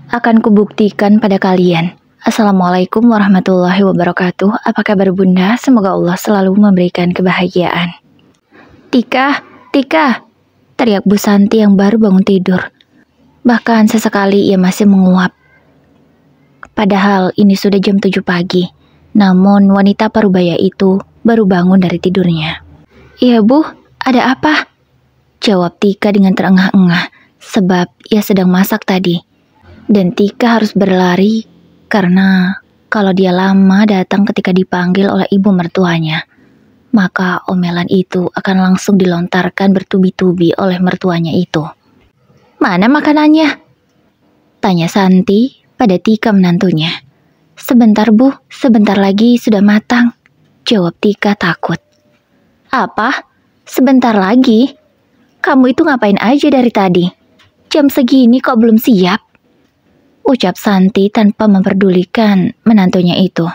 Akan kubuktikan pada kalian. Assalamualaikum warahmatullahi wabarakatuh. Apa kabar bunda? Semoga Allah selalu memberikan kebahagiaan. Tika, Tika, teriak Bu Santi yang baru bangun tidur. Bahkan sesekali ia masih menguap. Padahal ini sudah jam 7 pagi. Namun wanita parubaya itu baru bangun dari tidurnya. Iya bu, ada apa? Jawab Tika dengan terengah-engah sebab ia sedang masak tadi. Dan Tika harus berlari karena kalau dia lama datang ketika dipanggil oleh ibu mertuanya, maka omelan itu akan langsung dilontarkan bertubi-tubi oleh mertuanya itu. Mana makanannya? Tanya Santi pada Tika menantunya. Sebentar bu, sebentar lagi sudah matang. Jawab Tika takut. Apa? Sebentar lagi? Kamu itu ngapain aja dari tadi? Jam segini kok belum siap? Ucap Santi tanpa memperdulikan menantunya itu.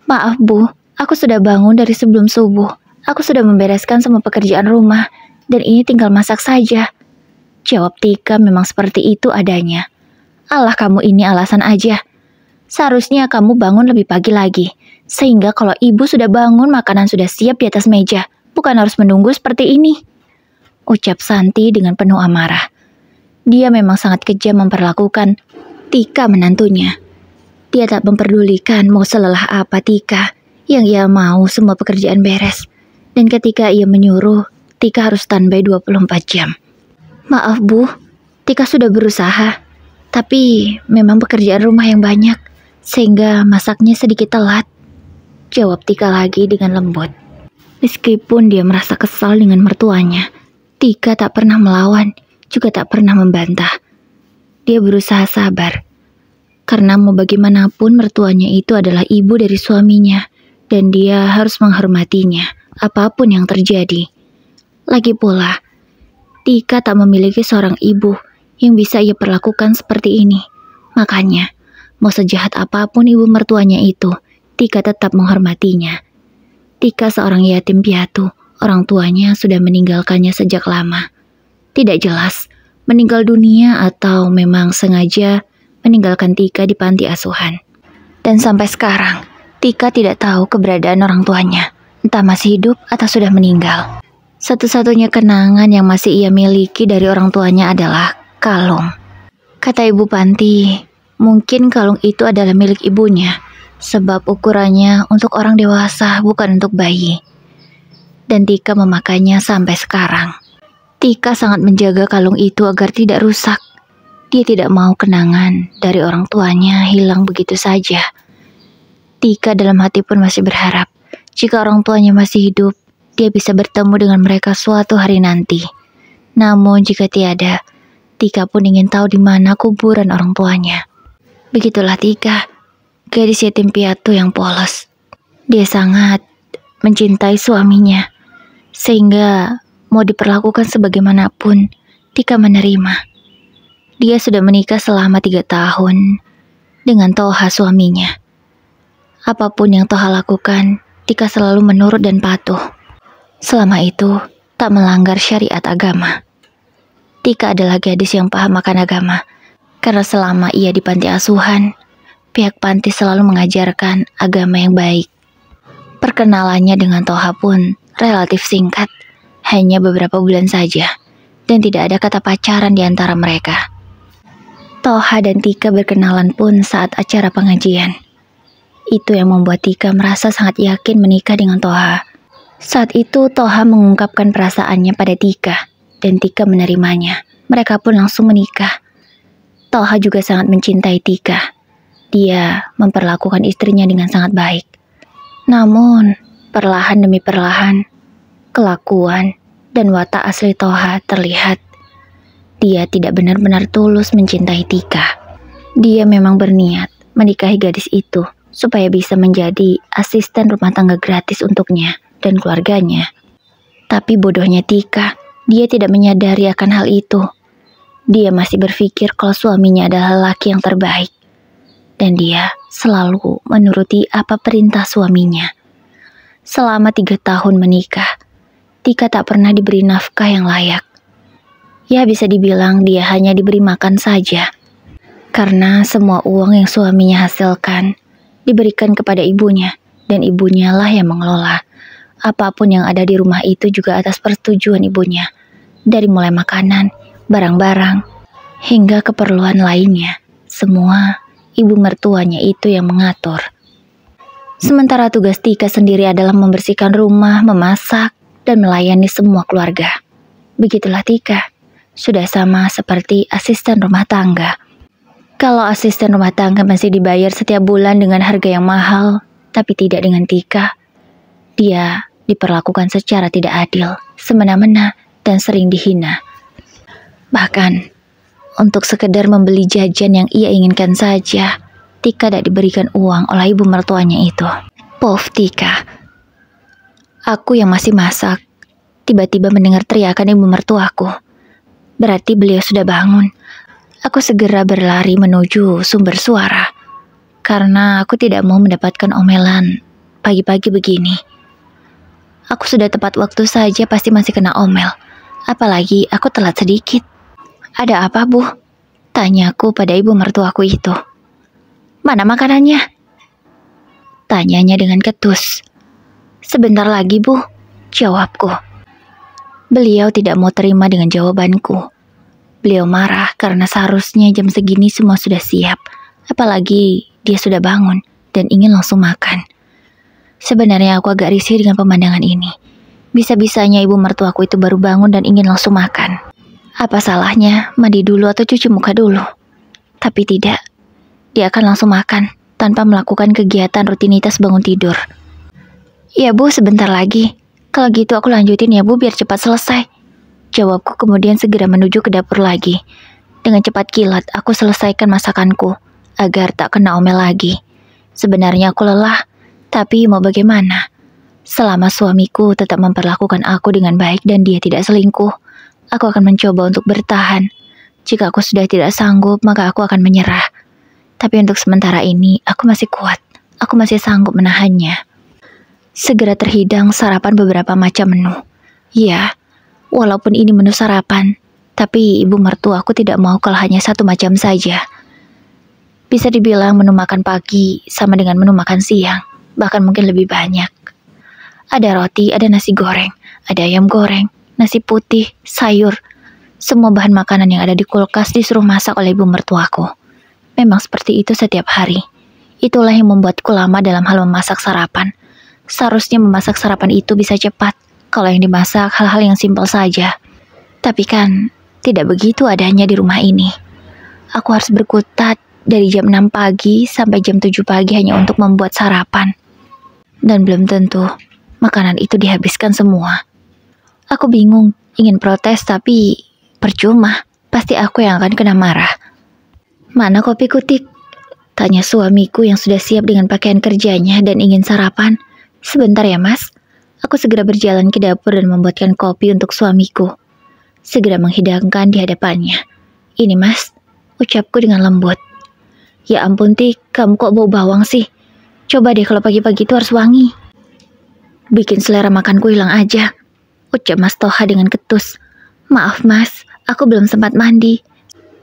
Maaf bu, aku sudah bangun dari sebelum subuh. Aku sudah membereskan semua pekerjaan rumah dan ini tinggal masak saja. Jawab Tika memang seperti itu adanya. Alah kamu ini alasan aja. Seharusnya kamu bangun lebih pagi lagi. Sehingga kalau ibu sudah bangun makanan sudah siap di atas meja. Bukan harus menunggu seperti ini. Ucap Santi dengan penuh amarah. Dia memang sangat kejam memperlakukan Tika menantunya. Dia tak memperdulikan mau selelah apa Tika. Yang ia mau semua pekerjaan beres. Dan ketika ia menyuruh, Tika harus standby 24 jam. Maaf bu, Tika sudah berusaha. Tapi memang pekerjaan rumah yang banyak. Sehingga masaknya sedikit telat. Jawab Tika lagi dengan lembut. Meskipun dia merasa kesal dengan mertuanya, Tika tak pernah melawan, juga tak pernah membantah. Dia berusaha sabar. Karena mau bagaimanapun mertuanya itu adalah ibu dari suaminya. Dan dia harus menghormatinya, apapun yang terjadi. Lagi pula, Tika tak memiliki seorang ibu yang bisa ia perlakukan seperti ini. Makanya, mau sejahat apapun ibu mertuanya itu, Tika tetap menghormatinya. Tika seorang yatim piatu, orang tuanya sudah meninggalkannya sejak lama. Tidak jelas, meninggal dunia atau memang sengaja meninggalkan Tika di panti asuhan. Dan sampai sekarang, Tika tidak tahu keberadaan orang tuanya, entah masih hidup atau sudah meninggal. Satu-satunya kenangan yang masih ia miliki dari orang tuanya adalah kalung. Kata ibu panti, mungkin kalung itu adalah milik ibunya, sebab ukurannya untuk orang dewasa bukan untuk bayi. Dan Tika memakainya sampai sekarang. Tika sangat menjaga kalung itu agar tidak rusak. Dia tidak mau kenangan dari orang tuanya hilang begitu saja. Tika dalam hati pun masih berharap, jika orang tuanya masih hidup, dia bisa bertemu dengan mereka suatu hari nanti. Namun jika tiada, Tika pun ingin tahu di mana kuburan orang tuanya. Begitulah Tika, gadis yatim piatu yang polos. Dia sangat mencintai suaminya, sehingga mau diperlakukan sebagaimanapun, Tika menerima. Dia sudah menikah selama 3 tahun dengan Toha suaminya. Apapun yang Toha lakukan, Tika selalu menurut dan patuh. Selama itu, tak melanggar syariat agama. Tika adalah gadis yang paham akan agama, karena selama ia di panti asuhan, pihak panti selalu mengajarkan agama yang baik. Perkenalannya dengan Toha pun relatif singkat, hanya beberapa bulan saja, dan tidak ada kata pacaran di antara mereka. Toha dan Tika berkenalan pun saat acara pengajian. Itu yang membuat Tika merasa sangat yakin menikah dengan Toha. Saat itu Toha mengungkapkan perasaannya pada Tika, dan Tika menerimanya. Mereka pun langsung menikah. Toha juga sangat mencintai Tika. Dia memperlakukan istrinya dengan sangat baik. Namun, perlahan demi perlahan, kelakuan dan watak asli Toha terlihat. Dia tidak benar-benar tulus mencintai Tika. Dia memang berniat menikahi gadis itu supaya bisa menjadi asisten rumah tangga gratis untuknya dan keluarganya. Tapi bodohnya Tika, dia tidak menyadari akan hal itu. Dia masih berpikir kalau suaminya adalah laki yang terbaik. Dan dia selalu menuruti apa perintah suaminya. Selama 3 tahun menikah, Tika tak pernah diberi nafkah yang layak. Ya bisa dibilang dia hanya diberi makan saja. Karena semua uang yang suaminya hasilkan diberikan kepada ibunya, dan ibunya lah yang mengelola. Apapun yang ada di rumah itu juga atas persetujuan ibunya. Dari mulai makanan, barang-barang, hingga keperluan lainnya. Semua ibu mertuanya itu yang mengatur. Sementara tugas Tika sendiri adalah membersihkan rumah, memasak, dan melayani semua keluarga. Begitulah Tika, sudah sama seperti asisten rumah tangga. Kalau asisten rumah tangga masih dibayar setiap bulan dengan harga yang mahal, tapi tidak dengan Tika, dia diperlakukan secara tidak adil, semena-mena, dan sering dihina. Bahkan, untuk sekedar membeli jajan yang ia inginkan saja, Tika tidak diberikan uang oleh ibu mertuanya itu. Pof Tika. Aku yang masih masak, tiba-tiba mendengar teriakan ibu mertuaku. Berarti beliau sudah bangun. Aku segera berlari menuju sumber suara, karena aku tidak mau mendapatkan omelan pagi-pagi begini. Aku sudah tepat waktu saja pasti masih kena omel, apalagi aku telat sedikit. Ada apa, Bu? Tanyaku pada ibu mertuaku itu. Mana makanannya? Tanyanya dengan ketus. Sebentar lagi, Bu, jawabku. Beliau tidak mau terima dengan jawabanku. Beliau marah karena seharusnya jam segini semua sudah siap, apalagi dia sudah bangun dan ingin langsung makan. Sebenarnya aku agak risih dengan pemandangan ini. Bisa-bisanya ibu mertuaku itu baru bangun dan ingin langsung makan. Apa salahnya mandi dulu atau cuci muka dulu? Tapi tidak, dia akan langsung makan tanpa melakukan kegiatan rutinitas bangun tidur. Ya Bu, sebentar lagi. Kalau gitu aku lanjutin ya Bu biar cepat selesai. Jawabku kemudian segera menuju ke dapur lagi. Dengan cepat kilat aku selesaikan masakanku agar tak kena omel lagi. Sebenarnya aku lelah, tapi mau bagaimana? Selama suamiku tetap memperlakukan aku dengan baik dan dia tidak selingkuh, aku akan mencoba untuk bertahan. Jika aku sudah tidak sanggup, maka aku akan menyerah. Tapi untuk sementara ini, aku masih kuat. Aku masih sanggup menahannya. Segera terhidang sarapan beberapa macam menu. Ya, walaupun ini menu sarapan, tapi ibu mertua aku tidak mau kalau hanya satu macam saja. Bisa dibilang menu makan pagi sama dengan menu makan siang, bahkan mungkin lebih banyak. Ada roti, ada nasi goreng, ada ayam goreng, nasi putih, sayur. Semua bahan makanan yang ada di kulkas disuruh masak oleh ibu mertuaku. Memang seperti itu setiap hari. Itulah yang membuatku lama dalam hal memasak sarapan. Seharusnya memasak sarapan itu bisa cepat. Kalau yang dimasak hal-hal yang simpel saja. Tapi kan tidak begitu adanya di rumah ini. Aku harus berkutat dari jam 6 pagi sampai jam 7 pagi hanya untuk membuat sarapan. Dan belum tentu makanan itu dihabiskan semua. Aku bingung, ingin protes tapi percuma. Pasti aku yang akan kena marah. Mana kopi kutik? Tanya suamiku yang sudah siap dengan pakaian kerjanya dan ingin sarapan. Sebentar ya Mas. Aku segera berjalan ke dapur dan membuatkan kopi untuk suamiku. Segera menghidangkan di hadapannya. Ini Mas, ucapku dengan lembut. Ya ampun Tik, kamu kok bau bawang sih? Coba deh kalau pagi-pagi itu harus wangi. Bikin selera makanku hilang aja, ucap Mas Toha dengan ketus. Maaf Mas, aku belum sempat mandi.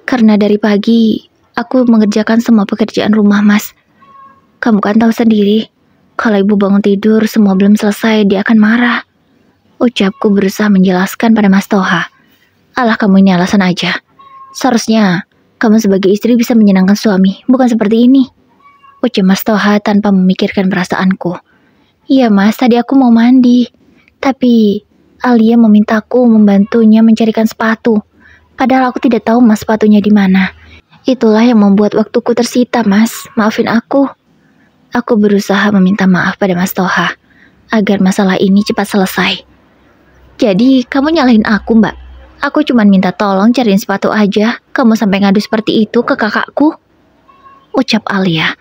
Karena dari pagi, aku mengerjakan semua pekerjaan rumah Mas. Kamu kan tahu sendiri, kalau ibu bangun tidur semua belum selesai, dia akan marah. Ucapku berusaha menjelaskan pada Mas Toha. Alah kamu ini alasan aja. Seharusnya kamu sebagai istri bisa menyenangkan suami, bukan seperti ini. Ucap Mas Toha tanpa memikirkan perasaanku. Iya Mas, tadi aku mau mandi. Tapi Alia memintaku membantunya mencarikan sepatu. Padahal aku tidak tahu Mas sepatunya di mana. Itulah yang membuat waktuku tersita Mas. Maafin aku. Aku berusaha meminta maaf pada Mas Toha agar masalah ini cepat selesai. Jadi kamu nyalahin aku Mbak? Aku cuma minta tolong cariin sepatu aja. Kamu sampai ngadu seperti itu ke kakakku? Ucap Alia.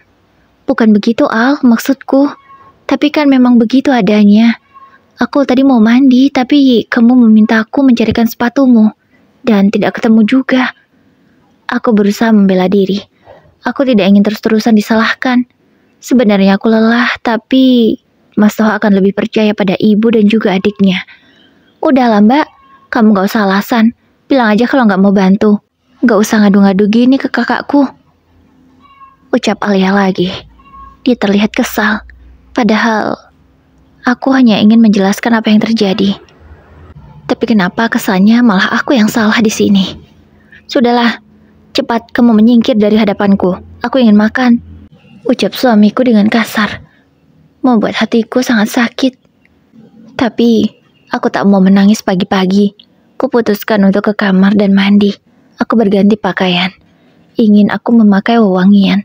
Bukan begitu Al, maksudku. Tapi kan memang begitu adanya. Aku tadi mau mandi, tapi kamu meminta aku mencarikan sepatumu. Dan tidak ketemu juga. Aku berusaha membela diri. Aku tidak ingin terus-terusan disalahkan. Sebenarnya aku lelah, tapi Mas Toha akan lebih percaya pada ibu dan juga adiknya. Udahlah Mbak, kamu gak usah alasan. Bilang aja kalau gak mau bantu. Gak usah ngadu-ngadu gini ke kakakku. Ucap Alia lagi. Dia terlihat kesal. Padahal aku hanya ingin menjelaskan apa yang terjadi. Tapi kenapa kesannya malah aku yang salah di sini? Sudahlah, cepat kamu menyingkir dari hadapanku. Aku ingin makan. Ucap suamiku dengan kasar. Membuat hatiku sangat sakit. Tapi aku tak mau menangis pagi-pagi. Kuputuskan untuk ke kamar dan mandi. Aku berganti pakaian. Ingin aku memakai wewangian.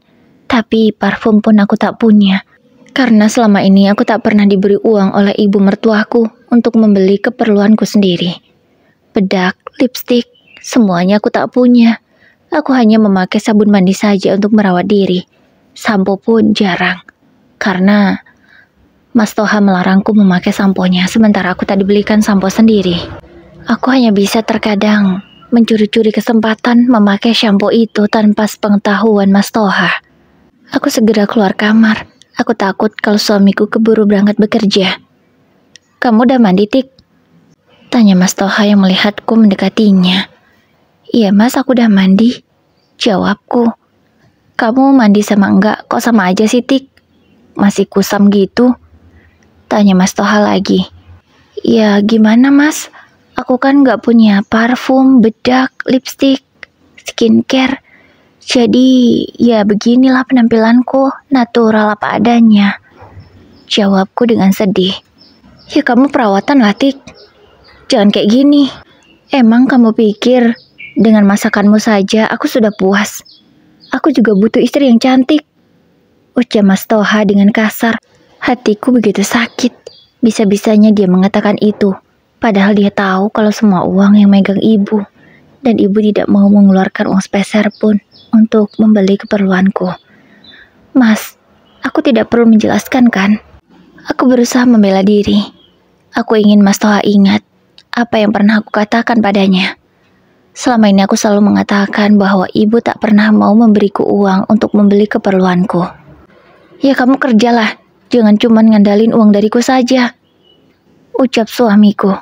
Tapi parfum pun aku tak punya. Karena selama ini aku tak pernah diberi uang oleh ibu mertuaku untuk membeli keperluanku sendiri. Bedak, lipstik, semuanya aku tak punya. Aku hanya memakai sabun mandi saja untuk merawat diri. Sampo pun jarang. Karena Mas Toha melarangku memakai samponya, sementara aku tak dibelikan sampo sendiri. Aku hanya bisa terkadang mencuri-curi kesempatan memakai shampoo itu tanpa sepengetahuan Mas Toha. Aku segera keluar kamar. Aku takut kalau suamiku keburu berangkat bekerja. Kamu udah mandi, Tik? Tanya Mas Toha yang melihatku mendekatinya. Iya mas, aku udah mandi. Jawabku. Kamu mandi sama enggak? Kok sama aja sih, Tik? Masih kusam gitu. Tanya Mas Toha lagi. Ya gimana mas? Aku kan gak punya parfum, bedak, lipstik, skincare. Jadi, ya beginilah penampilanku, natural apa adanya. Jawabku dengan sedih. Ya kamu perawatan lah, Tik. Jangan kayak gini. Emang kamu pikir dengan masakanmu saja aku sudah puas? Aku juga butuh istri yang cantik. Ucap Mas Toha dengan kasar. Hatiku begitu sakit. Bisa-bisanya dia mengatakan itu. Padahal dia tahu kalau semua uang yang megang ibu. Dan ibu tidak mau mengeluarkan uang sepeser pun untuk membeli keperluanku. Mas, aku tidak perlu menjelaskan kan? Aku berusaha membela diri. Aku ingin Mas Toha ingat apa yang pernah aku katakan padanya. Selama ini aku selalu mengatakan bahwa ibu tak pernah mau memberiku uang untuk membeli keperluanku. Ya kamu kerjalah, jangan cuma ngandalin uang dariku saja. Ucap suamiku,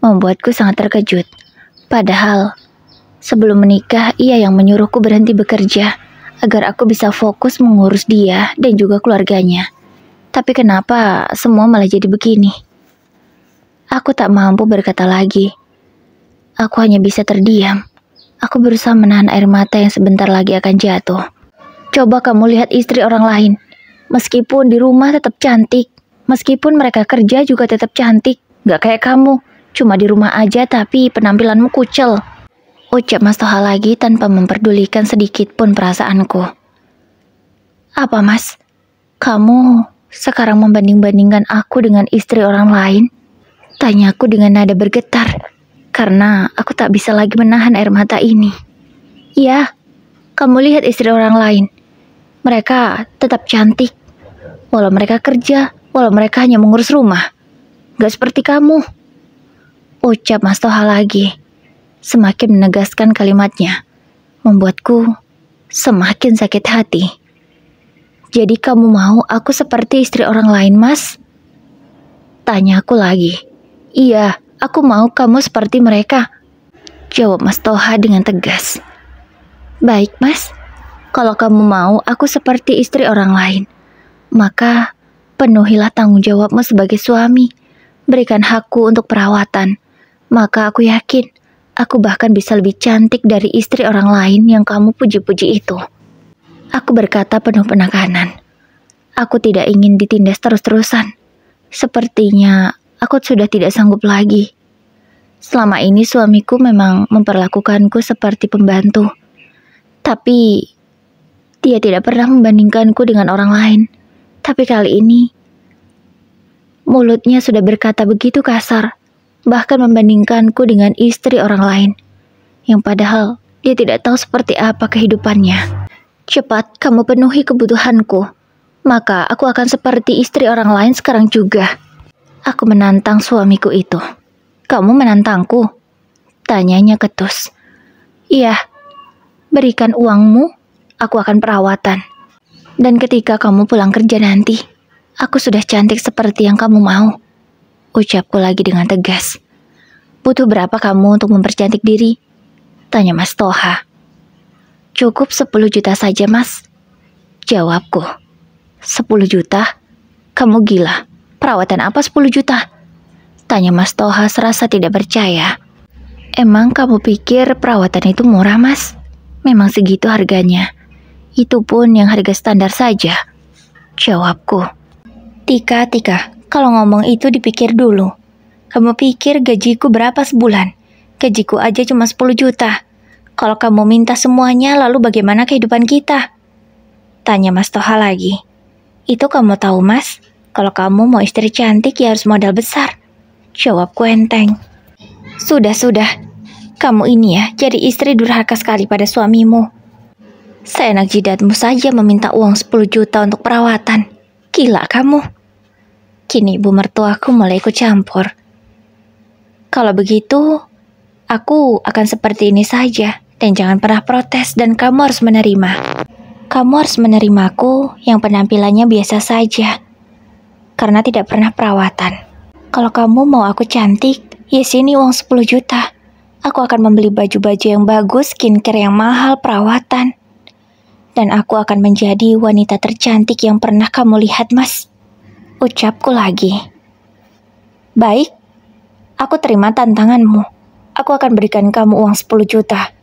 membuatku sangat terkejut. Padahal sebelum menikah, ia yang menyuruhku berhenti bekerja agar aku bisa fokus mengurus dia dan juga keluarganya. Tapi kenapa semua malah jadi begini? Aku tak mampu berkata lagi. Aku hanya bisa terdiam. Aku berusaha menahan air mata yang sebentar lagi akan jatuh. Coba kamu lihat istri orang lain. Meskipun di rumah tetap cantik. Meskipun mereka kerja juga tetap cantik. Gak kayak kamu. Cuma di rumah aja tapi penampilanmu kucel. Ucap Mas Toha lagi tanpa memperdulikan sedikit pun perasaanku. Apa mas? Kamu sekarang membanding-bandingkan aku dengan istri orang lain? Tanyaku dengan nada bergetar. Karena aku tak bisa lagi menahan air mata ini. Ya, kamu lihat istri orang lain. Mereka tetap cantik. Walau mereka kerja, walau mereka hanya mengurus rumah. Gak seperti kamu. Ucap Mas Toha lagi. Semakin menegaskan kalimatnya, membuatku semakin sakit hati. Jadi kamu mau aku seperti istri orang lain, mas? Tanyaku lagi. Iya, aku mau kamu seperti mereka. Jawab Mas Toha dengan tegas. Baik, mas. Kalau kamu mau aku seperti istri orang lain, maka penuhilah tanggung jawabmu sebagai suami. Berikan hakku untuk perawatan. Maka aku yakin aku bahkan bisa lebih cantik dari istri orang lain yang kamu puji-puji itu. Aku berkata penuh penekanan. Aku tidak ingin ditindas terus-terusan. Sepertinya aku sudah tidak sanggup lagi. Selama ini suamiku memang memperlakukanku seperti pembantu. Tapi dia tidak pernah membandingkanku dengan orang lain. Tapi kali ini mulutnya sudah berkata begitu kasar. Bahkan membandingkanku dengan istri orang lain, yang padahal dia tidak tahu seperti apa kehidupannya. Cepat kamu penuhi kebutuhanku, maka aku akan seperti istri orang lain sekarang juga. Aku menantang suamiku itu. Kamu menantangku? Tanyanya ketus. Iya, berikan uangmu, aku akan perawatan. Dan ketika kamu pulang kerja nanti, aku sudah cantik seperti yang kamu mau. Ucapku lagi dengan tegas. Butuh berapa kamu untuk mempercantik diri? Tanya Mas Toha. Cukup 10 juta saja mas. Jawabku. 10 juta? Kamu gila. Perawatan apa 10 juta? Tanya Mas Toha serasa tidak percaya. Emang kamu pikir perawatan itu murah, Mas? Memang segitu harganya. Itu pun yang harga standar saja. Jawabku. Tika, kalau ngomong itu dipikir dulu. Kamu pikir gajiku berapa sebulan? Gajiku aja cuma 10 juta. Kalau kamu minta semuanya, lalu bagaimana kehidupan kita? Tanya Mas Toha lagi. Itu kamu tahu, Mas. Kalau kamu mau istri cantik ya harus modal besar. Jawabku enteng. Sudah. Kamu ini ya jadi istri durhaka sekali pada suamimu. Seenak jidatmu saja meminta uang 10 juta untuk perawatan. Gila kamu. Kini ibu mertuaku mulai ikut campur. Kalau begitu, aku akan seperti ini saja. Dan jangan pernah protes dan kamu harus menerima. Kamu harus menerimaku yang penampilannya biasa saja. Karena tidak pernah perawatan. Kalau kamu mau aku cantik, ya sini uang 10 juta. Aku akan membeli baju-baju yang bagus, skincare yang mahal, perawatan. Dan aku akan menjadi wanita tercantik yang pernah kamu lihat, Mas. Ucapku lagi. Baik, aku terima tantanganmu. Aku akan berikan kamu uang 10 juta.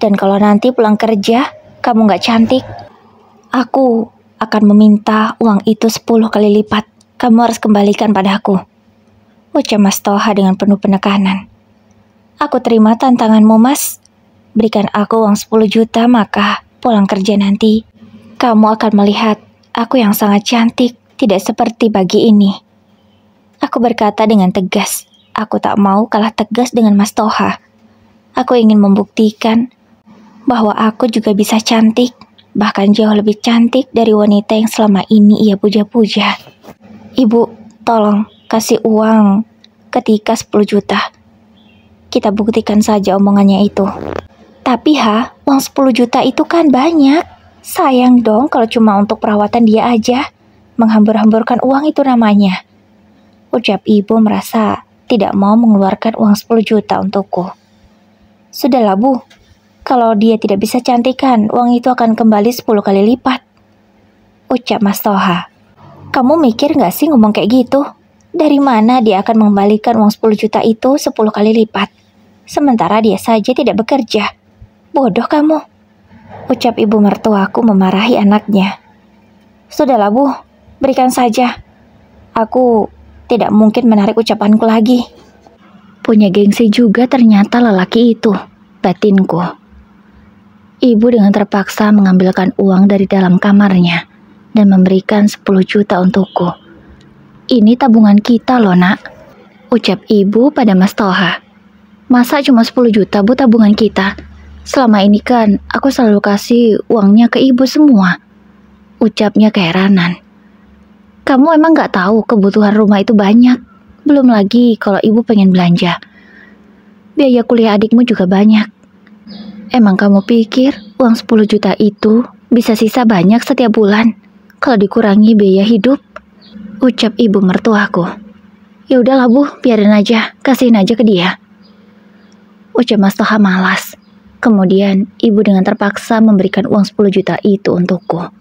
Dan kalau nanti pulang kerja, kamu gak cantik, aku akan meminta uang itu 10 kali lipat. Kamu harus kembalikan padaku. Ucap Mas Toha dengan penuh penekanan. Aku terima tantanganmu, Mas. Berikan aku uang 10 juta, maka pulang kerja nanti, kamu akan melihat aku yang sangat cantik, tidak seperti pagi ini. Aku berkata dengan tegas. Aku tak mau kalah tegas dengan Mas Toha. Aku ingin membuktikan bahwa aku juga bisa cantik, bahkan jauh lebih cantik dari wanita yang selama ini ia puja-puja. Ibu, tolong kasih uang ketika 10 juta. Kita buktikan saja omongannya itu. Tapi uang 10 juta itu kan banyak. Sayang dong kalau cuma untuk perawatan dia aja. Menghambur-hamburkan uang itu namanya. Ucap ibu merasa tidak mau mengeluarkan uang 10 juta untukku. Sudahlah Bu, kalau dia tidak bisa cantikan, uang itu akan kembali 10 kali lipat. Ucap Mas Toha. Kamu mikir gak sih ngomong kayak gitu? Dari mana dia akan mengembalikan uang 10 juta itu 10 kali lipat? Sementara dia saja tidak bekerja. Bodoh kamu. Ucap ibu mertuaku memarahi anaknya. Sudahlah Bu, berikan saja. Aku tidak mungkin menarik ucapanku lagi. Punya gengsi juga ternyata lelaki itu, batinku. Ibu dengan terpaksa mengambilkan uang dari dalam kamarnya dan memberikan 10 juta untukku. Ini tabungan kita loh, Nak. Ucap ibu pada Mas Toha. Masa cuma 10 juta, Bu, tabungan kita? Selama ini kan aku selalu kasih uangnya ke ibu semua. Ucapnya keheranan. Kamu emang gak tahu kebutuhan rumah itu banyak? Belum lagi kalau ibu pengen belanja. Biaya kuliah adikmu juga banyak. Emang kamu pikir uang 10 juta itu bisa sisa banyak setiap bulan kalau dikurangi biaya hidup? Ucap ibu mertuaku. Ya udahlah Bu, biarin aja, kasihin aja ke dia. Ucap Mas Toha malas. Kemudian ibu dengan terpaksa memberikan uang 10 juta itu untukku.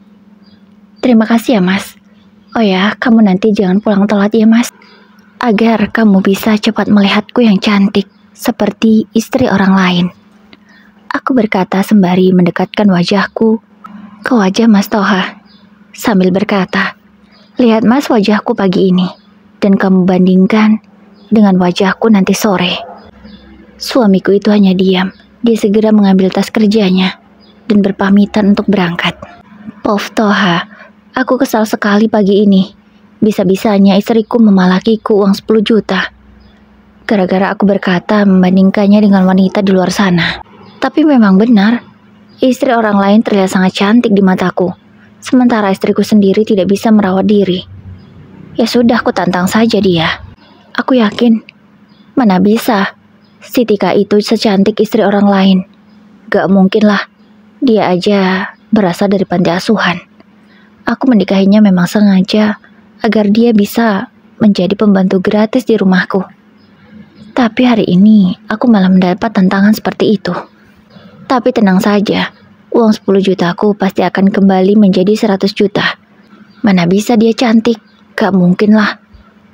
Terima kasih ya Mas. Oh ya, kamu nanti jangan pulang telat ya Mas. Agar kamu bisa cepat melihatku yang cantik seperti istri orang lain. Aku berkata sembari mendekatkan wajahku ke wajah Mas Toha. Sambil berkata, lihat Mas wajahku pagi ini. Dan kamu bandingkan dengan wajahku nanti sore. Suamiku itu hanya diam. Dia segera mengambil tas kerjanya dan berpamitan untuk berangkat. Pof Toha, aku kesal sekali pagi ini. Bisa-bisanya istriku memalakiku uang 10 juta. Gara-gara aku berkata membandingkannya dengan wanita di luar sana. Tapi memang benar, istri orang lain terlihat sangat cantik di mataku. Sementara istriku sendiri tidak bisa merawat diri. Ya sudah, aku tantang saja dia. Aku yakin, mana bisa si Tika itu secantik istri orang lain. Gak mungkin lah, dia aja berasal dari panti asuhan. Aku menikahinya memang sengaja agar dia bisa menjadi pembantu gratis di rumahku. Tapi hari ini aku malah mendapat tantangan seperti itu. Tapi tenang saja, Uang 10 jutaku pasti akan kembali menjadi 100 juta. Mana bisa dia cantik? Gak mungkin lah.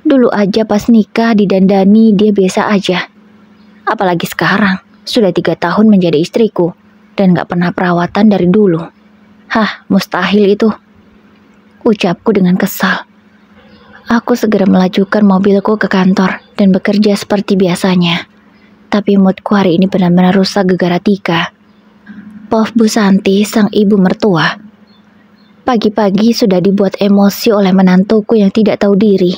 Dulu aja pas nikah didandani dia biasa aja. Apalagi sekarang, sudah 3 tahun menjadi istriku dan gak pernah perawatan dari dulu. Hah, mustahil itu. Ucapku dengan kesal. Aku segera melajukan mobilku ke kantor dan bekerja seperti biasanya. Tapi moodku hari ini benar-benar rusak gara-gara Tika. Pof Bu Santi, sang ibu mertua. Pagi-pagi sudah dibuat emosi oleh menantuku yang tidak tahu diri.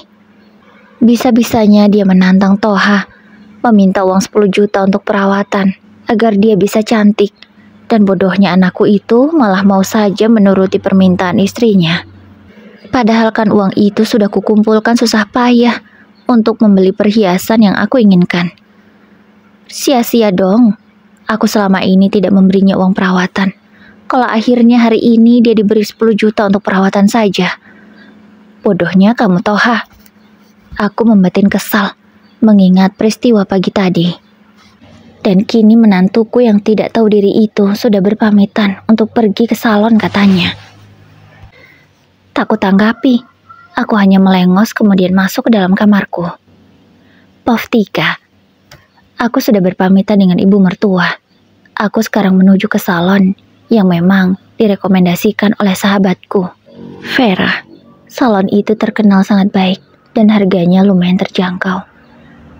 Bisa-bisanya dia menantang Toha, meminta uang 10 juta untuk perawatan, agar dia bisa cantik. Dan bodohnya anakku itu malah mau saja menuruti permintaan istrinya. Padahal kan uang itu sudah kukumpulkan susah payah untuk membeli perhiasan yang aku inginkan. Sia-sia dong. Aku selama ini tidak memberinya uang perawatan. Kalau akhirnya hari ini dia diberi 10 juta untuk perawatan saja. Bodohnya kamu Toha. Aku membatin kesal mengingat peristiwa pagi tadi. Dan kini menantuku yang tidak tahu diri itu sudah berpamitan untuk pergi ke salon katanya. Tak kutanggapi. Aku hanya melengos kemudian masuk ke dalam kamarku. Pof Tika. Aku sudah berpamitan dengan ibu mertua. Aku sekarang menuju ke salon yang memang direkomendasikan oleh sahabatku, Vera. Salon itu terkenal sangat baik dan harganya lumayan terjangkau.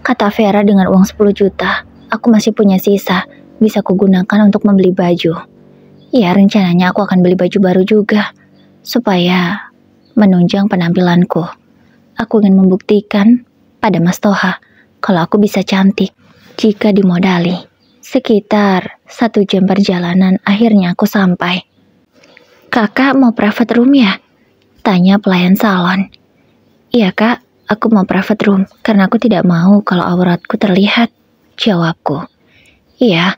Kata Vera dengan uang 10 juta, aku masih punya sisa, bisa kugunakan untuk membeli baju. Ya, rencananya aku akan beli baju baru juga, supaya menunjang penampilanku. Aku ingin membuktikan pada Mas Toha kalau aku bisa cantik jika dimodali. Sekitar 1 jam perjalanan akhirnya aku sampai. Kakak mau private room ya? Tanya pelayan salon. Iya kak, aku mau private room karena aku tidak mau kalau auratku terlihat. Jawabku. Iya,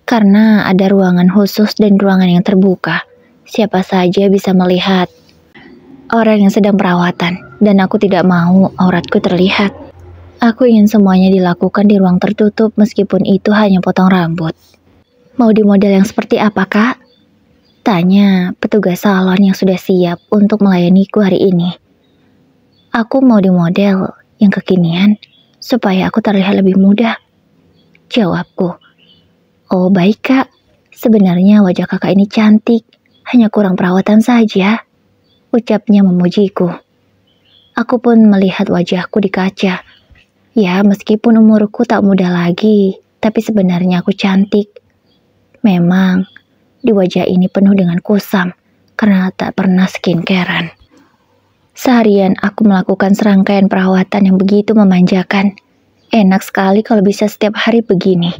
karena ada ruangan khusus dan ruangan yang terbuka. Siapa saja bisa melihat orang yang sedang perawatan dan aku tidak mau auratku terlihat. Aku ingin semuanya dilakukan di ruang tertutup meskipun itu hanya potong rambut. Mau di model yang seperti apa kak? Tanya petugas salon yang sudah siap untuk melayaniku hari ini. Aku mau di model yang kekinian supaya aku terlihat lebih muda. Jawabku. Oh baik kak, sebenarnya wajah kakak ini cantik, hanya kurang perawatan saja. Ucapnya memujiku. Aku pun melihat wajahku di kaca. Ya, meskipun umurku tak muda lagi, tapi sebenarnya aku cantik. Memang, di wajah ini penuh dengan kusam, karena tak pernah skincarean. Seharian aku melakukan serangkaian perawatan yang begitu memanjakan. Enak sekali kalau bisa setiap hari begini.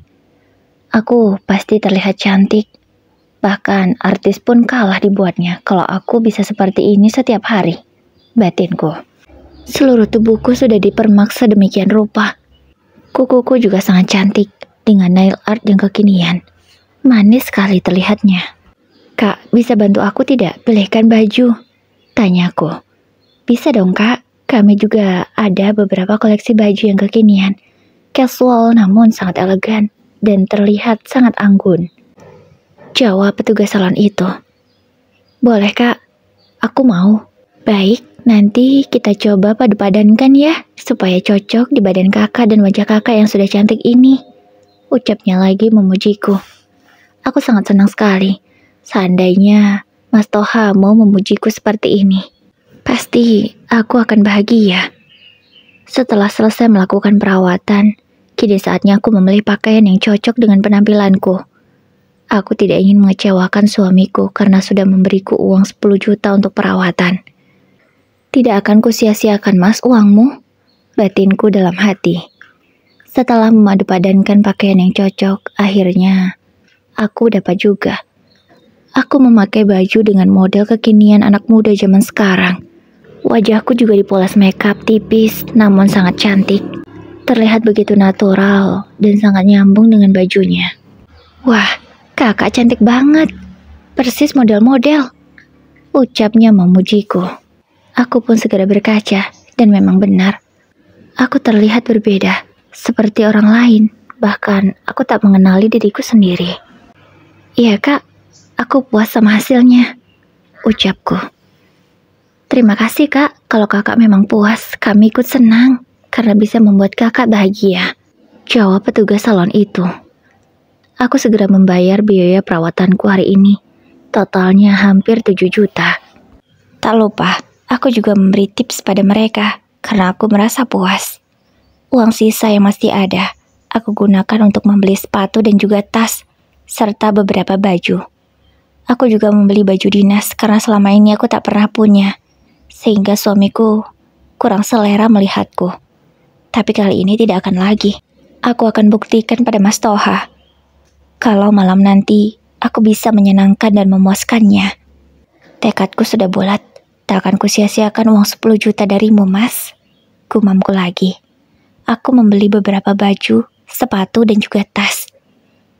Aku pasti terlihat cantik. Bahkan artis pun kalah dibuatnya kalau aku bisa seperti ini setiap hari. Batinku. Seluruh tubuhku sudah dipermak sedemikian rupa. Kukuku juga sangat cantik dengan nail art yang kekinian. Manis sekali terlihatnya. Kak, bisa bantu aku tidak pilihkan baju? Tanyaku. Bisa dong kak, kami juga ada beberapa koleksi baju yang kekinian. Casual namun sangat elegan dan terlihat sangat anggun. Jawab petugas salon itu. Boleh kak, aku mau. Baik, nanti kita coba padu-padankan ya, supaya cocok di badan kakak dan wajah kakak yang sudah cantik ini. Ucapnya lagi memujiku. Aku sangat senang sekali. Seandainya Mas Toha mau memujiku seperti ini, pasti aku akan bahagia. Setelah selesai melakukan perawatan, kini saatnya aku memilih pakaian yang cocok dengan penampilanku. Aku tidak ingin mengecewakan suamiku karena sudah memberiku uang 10 juta untuk perawatan. Tidak akan kusia-siakan mas uangmu, batinku dalam hati. Setelah memadupadankan pakaian yang cocok, akhirnya aku dapat juga. Aku memakai baju dengan model kekinian anak muda zaman sekarang. Wajahku juga dipoles makeup tipis namun sangat cantik. Terlihat begitu natural dan sangat nyambung dengan bajunya. Wah, kakak cantik banget. Persis model-model. Ucapnya memujiku. Aku pun segera berkaca dan memang benar. Aku terlihat berbeda, seperti orang lain. Bahkan aku tak mengenali diriku sendiri. Iya kak, Aku puas sama hasilnya, ucapku. Terima kasih kak, kalau kakak memang puas, kami ikut senang karena bisa membuat kakak bahagia, jawab petugas salon itu. Aku segera membayar biaya perawatanku hari ini, totalnya hampir 7 juta. Tak lupa, aku juga memberi tips pada mereka karena aku merasa puas. Uang sisa yang masih ada, aku gunakan untuk membeli sepatu dan juga tas, serta beberapa baju. Aku juga membeli baju dinas karena selama ini aku tak pernah punya, sehingga suamiku kurang selera melihatku. Tapi kali ini tidak akan lagi. Aku akan buktikan pada Mas Toha kalau malam nanti aku bisa menyenangkan dan memuaskannya. Tekadku sudah bulat, tak akan kusia-siakan uang 10 juta darimu, Mas. Gumamku lagi. Aku membeli beberapa baju, sepatu, dan juga tas.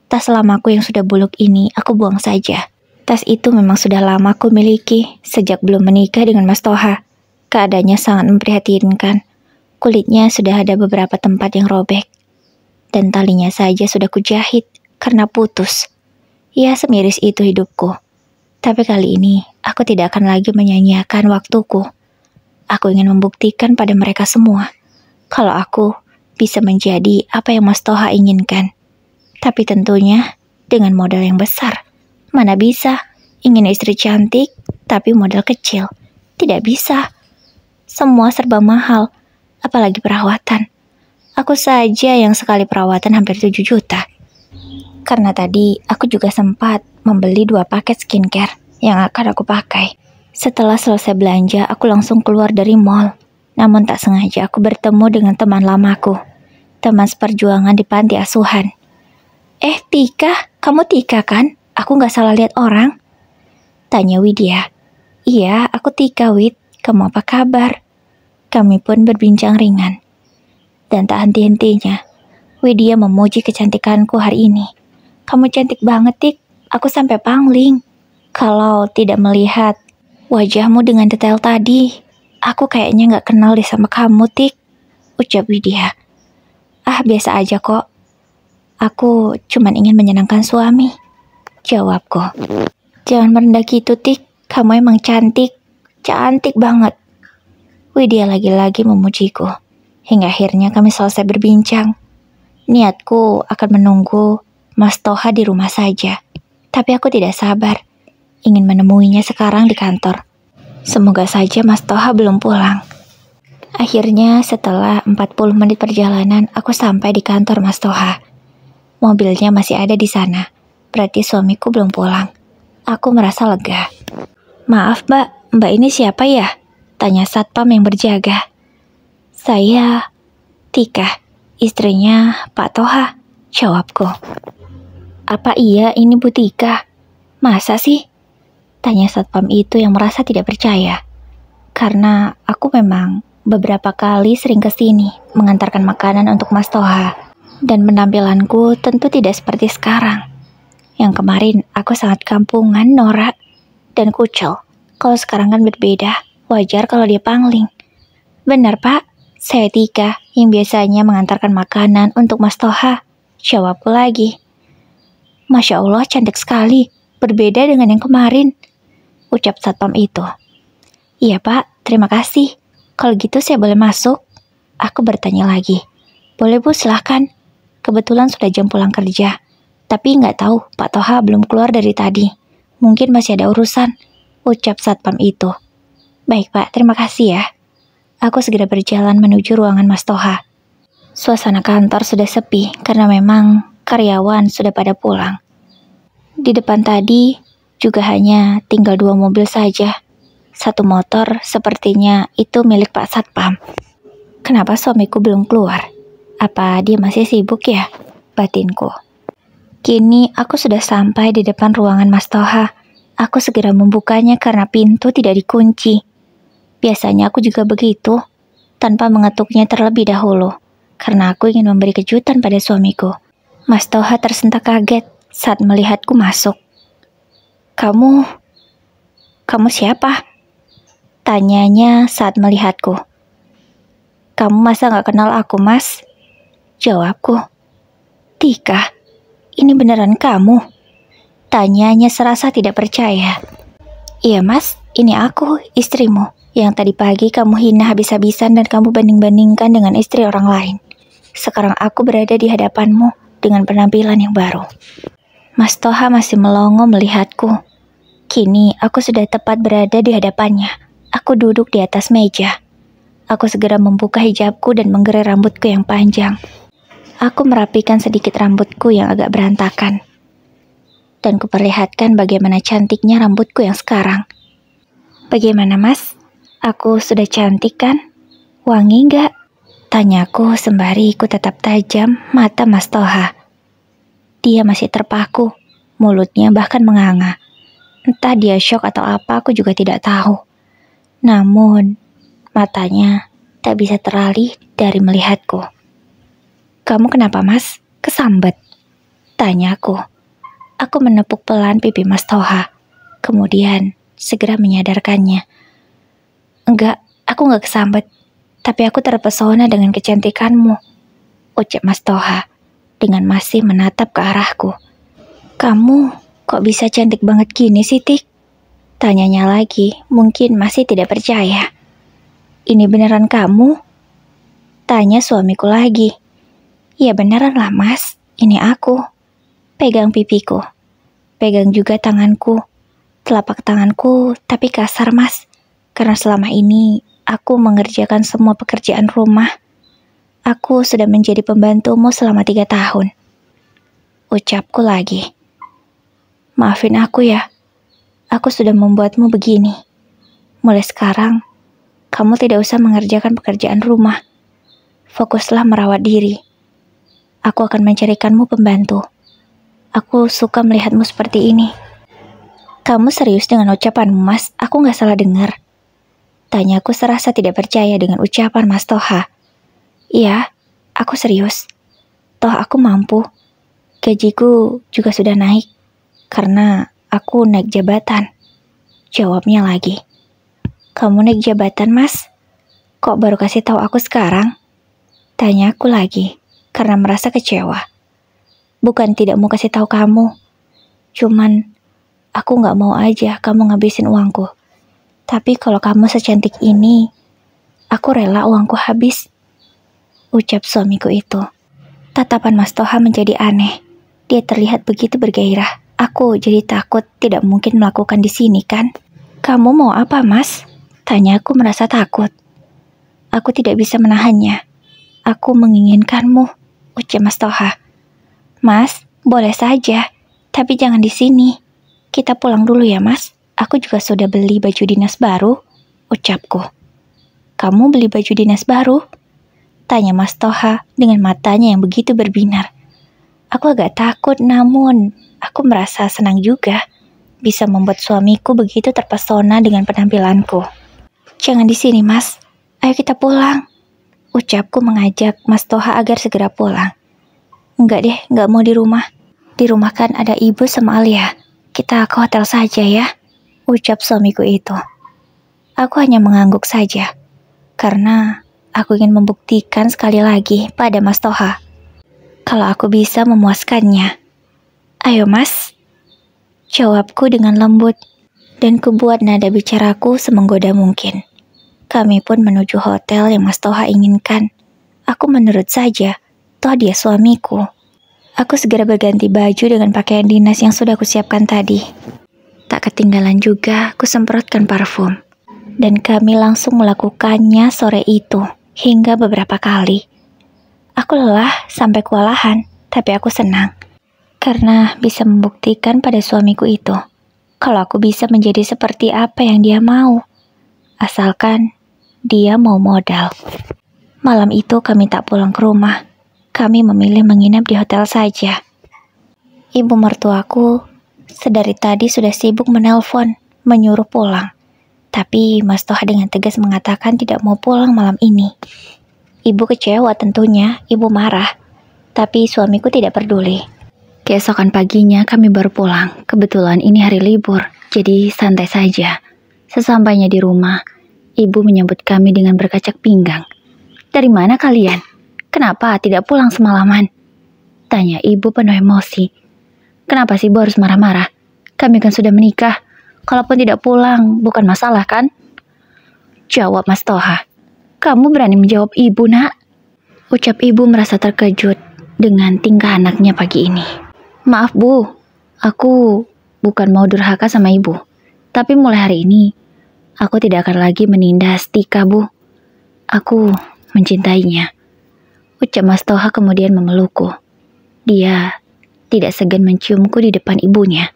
Tas lamaku yang sudah buluk ini aku buang saja. Tas itu memang sudah lama aku miliki sejak belum menikah dengan Mas Toha. Keadaannya sangat memprihatinkan. Kulitnya sudah ada beberapa tempat yang robek. Dan talinya saja sudah kujahit karena putus. Ya, semiris itu hidupku. Tapi kali ini aku tidak akan lagi menyanyiakan waktuku. Aku ingin membuktikan pada mereka semua kalau aku bisa menjadi apa yang Mas Toha inginkan. Tapi tentunya dengan modal yang besar. Mana bisa ingin istri cantik tapi modal kecil. Tidak bisa. Semua serba mahal, apalagi perawatan. Aku saja yang sekali perawatan hampir 7 juta. Karena tadi aku juga sempat membeli 2 paket skincare yang akan aku pakai. Setelah selesai belanja, aku langsung keluar dari mall. Namun tak sengaja aku bertemu dengan teman lamaku, teman seperjuangan di panti asuhan. Tika, kamu Tika kan? Aku gak salah lihat orang? Tanya Widya. Iya, aku Tika, Wid. Kamu apa kabar? Kami pun berbincang ringan. Dan tak henti-hentinya, Widya memuji kecantikanku hari ini. Kamu cantik banget, Tik. Aku sampai pangling. Kalau tidak melihat wajahmu dengan detail tadi, aku kayaknya gak kenal deh sama kamu, Tik. Ucap Widya. Ah, biasa aja kok. Aku cuman ingin menyenangkan suami, jawabku. Jangan merendah gitu, Tik. Kamu emang cantik. Cantik banget. Widya lagi-lagi memujiku. Hingga akhirnya kami selesai berbincang. Niatku akan menunggu Mas Toha di rumah saja. Tapi aku tidak sabar. Ingin menemuinya sekarang di kantor. Semoga saja Mas Toha belum pulang. Akhirnya setelah 40 menit perjalanan, aku sampai di kantor Mas Toha. Mobilnya masih ada di sana. Berarti suamiku belum pulang. Aku merasa lega. Maaf, Mbak ini siapa ya? Tanya satpam yang berjaga. Saya Tika, istrinya Pak Toha, jawabku. Apa iya ini Bu Tika? Masa sih? Tanya satpam itu yang merasa tidak percaya. Karena aku memang beberapa kali sering kesini mengantarkan makanan untuk Mas Toha. Dan penampilanku tentu tidak seperti sekarang. Yang kemarin aku sangat kampungan, norak, dan kucel. Kalau sekarang kan berbeda, wajar kalau dia pangling. Benar Pak, saya Tika yang biasanya mengantarkan makanan untuk Mas Toha, jawabku lagi. Masya Allah cantik sekali, berbeda dengan yang kemarin, ucap satpam itu. Iya Pak, terima kasih. Kalau gitu saya boleh masuk? Aku bertanya lagi. Boleh Bu, silahkan. Kebetulan sudah jam pulang kerja. Tapi nggak tahu, Pak Toha belum keluar dari tadi. Mungkin masih ada urusan, ucap satpam itu. Baik Pak, terima kasih ya. Aku segera berjalan menuju ruangan Mas Toha. Suasana kantor sudah sepi karena memang karyawan sudah pada pulang. Di depan tadi juga hanya tinggal 2 mobil saja. 1 motor sepertinya itu milik Pak Satpam. Kenapa suamiku belum keluar? Apa dia masih sibuk ya? Batinku. Kini aku sudah sampai di depan ruangan Mas Toha. Aku segera membukanya karena pintu tidak dikunci. Biasanya aku juga begitu, tanpa mengetuknya terlebih dahulu, karena aku ingin memberi kejutan pada suamiku. Mas Toha tersentak kaget saat melihatku masuk. Kamu siapa? Tanyanya saat melihatku. Kamu masa gak kenal aku, Mas? Jawabku. Tika, ini beneran kamu? Tanyanya serasa tidak percaya. Iya mas, ini aku, istrimu. Yang tadi pagi kamu hina habis-habisan dan kamu banding-bandingkan dengan istri orang lain. Sekarang aku berada di hadapanmu dengan penampilan yang baru. Mas Toha masih melongo melihatku. Kini aku sudah tepat berada di hadapannya. Aku duduk di atas meja. Aku segera membuka hijabku dan menggerai rambutku yang panjang. Aku merapikan sedikit rambutku yang agak berantakan. Dan kuperlihatkan bagaimana cantiknya rambutku yang sekarang. Bagaimana mas? Aku sudah cantik kan? Wangi gak? Tanyaku sembari ku tetap tajam mata Mas Toha. Dia masih terpaku, mulutnya bahkan menganga. Entah dia syok atau apa aku juga tidak tahu. Namun, matanya tak bisa teralih dari melihatku. Kamu kenapa mas? Kesambet? Tanyaku. Aku menepuk pelan pipi Mas Toha. Kemudian, segera menyadarkannya. Enggak, aku enggak kesambet. Tapi aku terpesona dengan kecantikanmu, ucap Mas Toha dengan masih menatap ke arahku. Kamu kok bisa cantik banget gini sih, Tik? Tanyanya lagi, mungkin masih tidak percaya. Ini beneran kamu? Tanya suamiku lagi. Ya beneran lah mas, ini aku. Pegang pipiku. Pegang juga tanganku. Telapak tanganku tapi kasar mas. Karena selama ini aku mengerjakan semua pekerjaan rumah. Aku sudah menjadi pembantumu selama 3 tahun. Ucapku lagi. Maafin aku ya, aku sudah membuatmu begini. Mulai sekarang, kamu tidak usah mengerjakan pekerjaan rumah. Fokuslah merawat diri. Aku akan mencarikanmu pembantu. Aku suka melihatmu seperti ini. Kamu serius dengan ucapanmu, Mas? Aku gak salah dengar. Tanyaku serasa tidak percaya dengan ucapan Mas Toha. Iya, aku serius. Toh aku mampu. Gajiku juga sudah naik. Karena aku naik jabatan. Jawabnya lagi. Kamu naik jabatan, Mas? Kok baru kasih tahu aku sekarang? Tanyaku lagi, karena merasa kecewa. Bukan tidak mau kasih tahu kamu. Cuman, aku gak mau aja kamu ngabisin uangku. Tapi kalau kamu secantik ini, aku rela uangku habis. Ucap suamiku itu. Tatapan Mas Toha menjadi aneh. Dia terlihat begitu bergairah. Aku jadi takut tidak mungkin melakukan di sini kan? Kamu mau apa mas? Tanyaku merasa takut. Aku tidak bisa menahannya. Aku menginginkanmu, ucap Mas Toha. Mas, boleh saja, tapi jangan di sini. Kita pulang dulu ya mas. Aku juga sudah beli baju dinas baru, ucapku. Kamu beli baju dinas baru? Tanya Mas Toha dengan matanya yang begitu berbinar. Aku agak takut namun aku merasa senang juga bisa membuat suamiku begitu terpesona dengan penampilanku. Jangan di sini mas, ayo kita pulang. Ucapku mengajak Mas Toha agar segera pulang. Enggak deh, enggak mau di rumah. Di rumah kan ada ibu sama Alia. Kita ke hotel saja ya, ucap suamiku itu. Aku hanya mengangguk saja, karena aku ingin membuktikan sekali lagi pada Mas Toha kalau aku bisa memuaskannya. Ayo mas, jawabku dengan lembut, dan kubuat nada bicaraku semenggoda mungkin. Kami pun menuju hotel yang Mas Toha inginkan. Aku menurut saja, toh dia suamiku. Aku segera berganti baju dengan pakaian dinas yang sudah kusiapkan tadi. Tak ketinggalan juga kusemprotkan parfum. Dan kami langsung melakukannya sore itu, hingga beberapa kali. Aku lelah sampai kewalahan, tapi aku senang. Karena bisa membuktikan pada suamiku itu, kalau aku bisa menjadi seperti apa yang dia mau. Asalkan dia mau modal. Malam itu kami tak pulang ke rumah. Kami memilih menginap di hotel saja. Ibu mertuaku sedari tadi sudah sibuk menelpon, menyuruh pulang. Tapi Mas Toha dengan tegas mengatakan tidak mau pulang malam ini. Ibu kecewa tentunya, ibu marah. Tapi suamiku tidak peduli. Keesokan paginya kami baru pulang. Kebetulan ini hari libur, jadi santai saja. Sesampainya di rumah, ibu menyambut kami dengan berkacak pinggang. Dari mana kalian? Kenapa tidak pulang semalaman? Tanya ibu penuh emosi. Kenapa sih ibu harus marah-marah? Kami kan sudah menikah. Kalaupun tidak pulang, bukan masalah kan? Jawab Mas Toha. Kamu berani menjawab ibu, nak? Ucap ibu merasa terkejut dengan tingkah anaknya pagi ini. Maaf bu, aku bukan mau durhaka sama ibu. Tapi mulai hari ini, aku tidak akan lagi menindas Tika bu. Aku mencintainya. Ucap Mas Toha kemudian memelukku. Dia tidak segan menciumku di depan ibunya.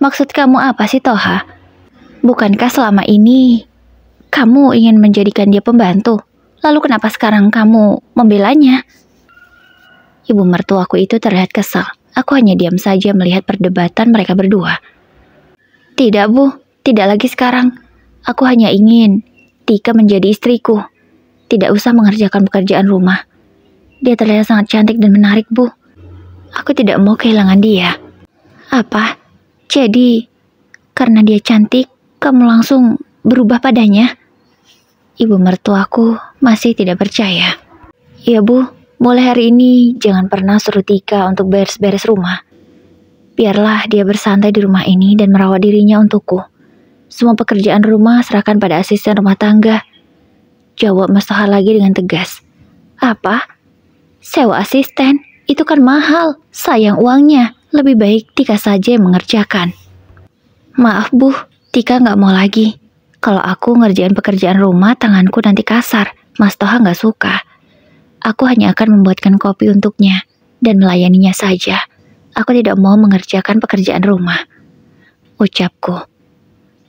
Maksud kamu apa sih Toha? Bukankah selama ini kamu ingin menjadikan dia pembantu? Lalu kenapa sekarang kamu membelanya? Ibu mertuaku itu terlihat kesal. Aku hanya diam saja melihat perdebatan mereka berdua. Tidak bu, tidak lagi sekarang. Aku hanya ingin Tika menjadi istriku. Tidak usah mengerjakan pekerjaan rumah. Dia terlihat sangat cantik dan menarik bu. Aku tidak mau kehilangan dia. Apa? Jadi, karena dia cantik, kamu langsung berubah padanya? Ibu mertuaku masih tidak percaya. Ya bu, mulai hari ini jangan pernah suruh Tika untuk beres-beres rumah. Biarlah dia bersantai di rumah ini dan merawat dirinya untukku. Semua pekerjaan rumah serahkan pada asisten rumah tangga. Jawab Mas Toha lagi dengan tegas. Apa? Sewa asisten? Itu kan mahal. Sayang uangnya. Lebih baik Tika saja yang mengerjakan. Maaf bu, Tika nggak mau lagi. Kalau aku ngerjain pekerjaan rumah, tanganku nanti kasar. Mas Toha nggak suka. Aku hanya akan membuatkan kopi untuknya dan melayaninya saja. Aku tidak mau mengerjakan pekerjaan rumah. Ucapku.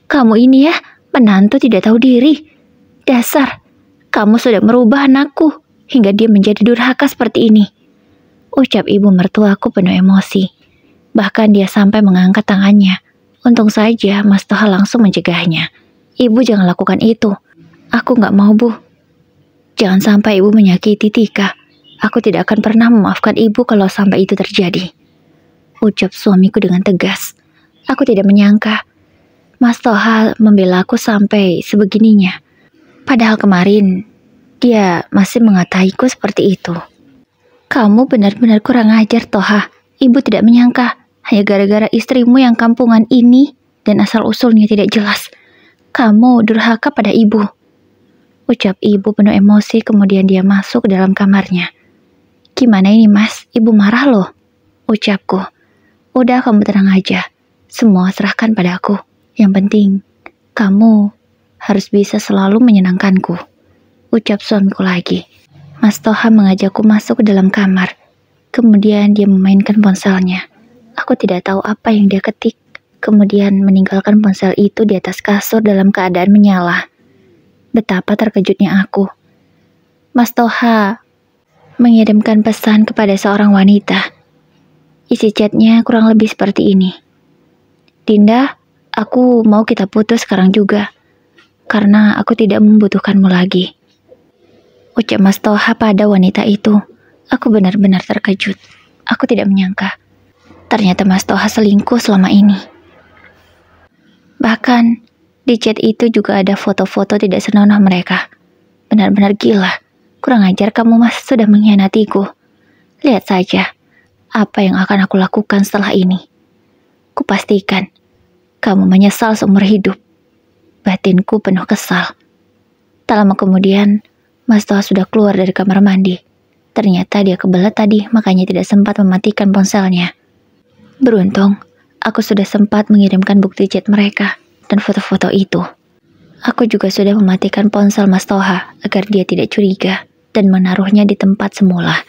Kamu ini ya, menantu tidak tahu diri. Dasar, kamu sudah merubah anakku hingga dia menjadi durhaka seperti ini. Ucap ibu mertuaku penuh emosi. Bahkan dia sampai mengangkat tangannya. Untung saja Mas Toha langsung mencegahnya. Ibu jangan lakukan itu. Aku nggak mau bu. Jangan sampai ibu menyakiti Tika. Aku tidak akan pernah memaafkan ibu kalau sampai itu terjadi. Ucap suamiku dengan tegas. Aku tidak menyangka Mas Toha membela aku sampai sebegininya. Padahal kemarin dia masih mengataiku seperti itu. Kamu benar-benar kurang ajar Toha. Ibu tidak menyangka. Hanya gara-gara istrimu yang kampungan ini dan asal-usulnya tidak jelas. Kamu durhaka pada ibu. Ucap ibu penuh emosi kemudian dia masuk ke dalam kamarnya. Gimana ini mas? Ibu marah loh. Ucapku. Udah kamu tenang aja. Semua serahkan padaku. Yang penting, kamu harus bisa selalu menyenangkanku. Ucap suamiku lagi. Mas Toha mengajakku masuk ke dalam kamar. Kemudian dia memainkan ponselnya. Aku tidak tahu apa yang dia ketik. Kemudian meninggalkan ponsel itu di atas kasur dalam keadaan menyala. Betapa terkejutnya aku. Mas Toha mengirimkan pesan kepada seorang wanita. Isi chatnya kurang lebih seperti ini. Dinda, aku mau kita putus sekarang juga. Karena aku tidak membutuhkanmu lagi. Ucap Mas Toha pada wanita itu. Aku benar-benar terkejut. Aku tidak menyangka. Ternyata Mas Toha selingkuh selama ini. Bahkan, di chat itu juga ada foto-foto tidak senonoh mereka. Benar-benar gila. Kurang ajar kamu mas, sudah mengkhianatiku. Lihat saja, apa yang akan aku lakukan setelah ini. Kupastikan, kamu menyesal seumur hidup. Batinku penuh kesal. Tak lama kemudian, Mas Toha sudah keluar dari kamar mandi. Ternyata dia kebelet tadi, makanya tidak sempat mematikan ponselnya. Beruntung, aku sudah sempat mengirimkan bukti chat mereka dan foto-foto itu. Aku juga sudah mematikan ponsel Mas Toha agar dia tidak curiga dan menaruhnya di tempat semula.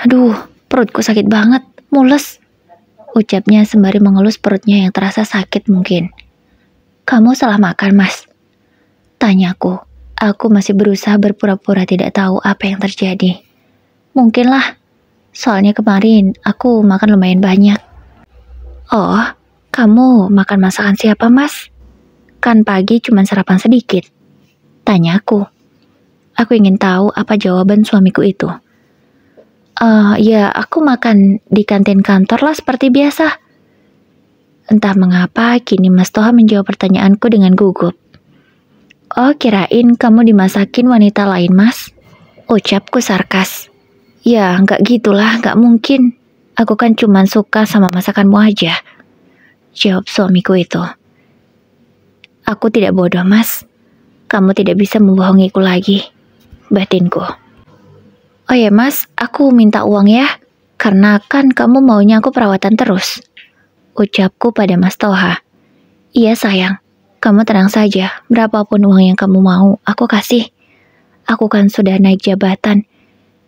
Aduh, perutku sakit banget, mules. Ucapnya sembari mengelus perutnya yang terasa sakit mungkin. Kamu salah makan, Mas? Tanyaku. Aku masih berusaha berpura-pura tidak tahu apa yang terjadi. Mungkinlah, soalnya kemarin aku makan lumayan banyak. Oh, kamu makan masakan siapa, Mas? Kan pagi cuma sarapan sedikit. Tanyaku. Aku ingin tahu apa jawaban suamiku itu. Ya aku makan di kantin kantor lah seperti biasa. Entah mengapa kini Mas Toha menjawab pertanyaanku dengan gugup. Oh, kirain kamu dimasakin wanita lain, Mas. Ucapku sarkas. Ya, nggak gitulah, nggak mungkin. Aku kan cuma suka sama masakanmu aja. Jawab suamiku itu. Aku tidak bodoh, Mas. Kamu tidak bisa membohongiku lagi, batinku. Oh ya, Mas, aku minta uang ya. Karena kan kamu maunya aku perawatan terus. Ucapku pada Mas Toha. Iya sayang, kamu tenang saja. Berapapun uang yang kamu mau, aku kasih. Aku kan sudah naik jabatan.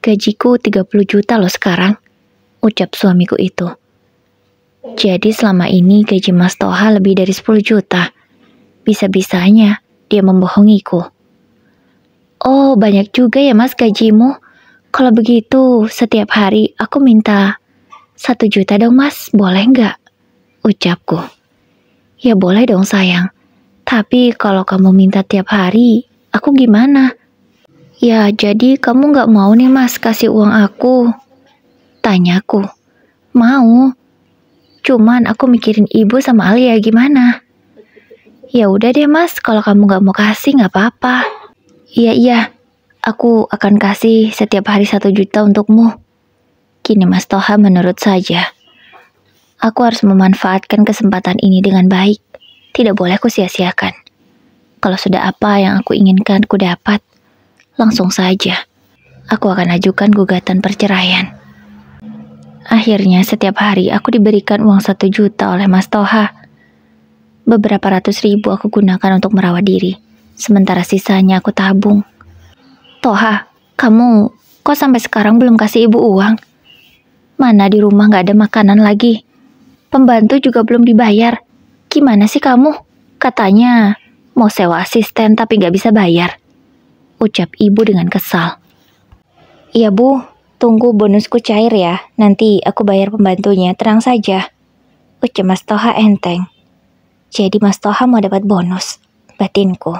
Gajiku 30 juta loh sekarang. Ucap suamiku itu. Jadi selama ini gaji Mas Toha lebih dari 10 juta. Bisa-bisanya dia membohongiku. Oh, banyak juga ya Mas gajimu. Kalau begitu, setiap hari aku minta 1 juta dong Mas, boleh nggak? Ucapku. Ya boleh dong sayang. Tapi kalau kamu minta tiap hari, aku gimana? Ya jadi kamu nggak mau nih Mas kasih uang aku? Tanyaku. Mau. Cuman aku mikirin ibu sama Alia gimana? Ya udah deh Mas, kalau kamu nggak mau kasih nggak apa-apa. Iya, aku akan kasih setiap hari 1 juta untukmu. Kini Mas Toha menurut saja. Aku harus memanfaatkan kesempatan ini dengan baik. Tidak boleh ku sia-siakan. Kalau sudah apa yang aku inginkan ku dapat, langsung saja. Aku akan ajukan gugatan perceraian. Akhirnya setiap hari aku diberikan uang 1 juta oleh Mas Toha. Beberapa ratus ribu aku gunakan untuk merawat diri. Sementara sisanya aku tabung. Toha, kamu kok sampai sekarang belum kasih ibu uang? Mana di rumah gak ada makanan lagi? Pembantu juga belum dibayar. Gimana sih kamu? Katanya mau sewa asisten tapi gak bisa bayar. Ucap ibu dengan kesal. Iya bu, tunggu bonusku cair ya. Nanti aku bayar pembantunya, tenang saja. Ucap Mas Toha enteng. Jadi Mas Toha mau dapat bonus. Batinku.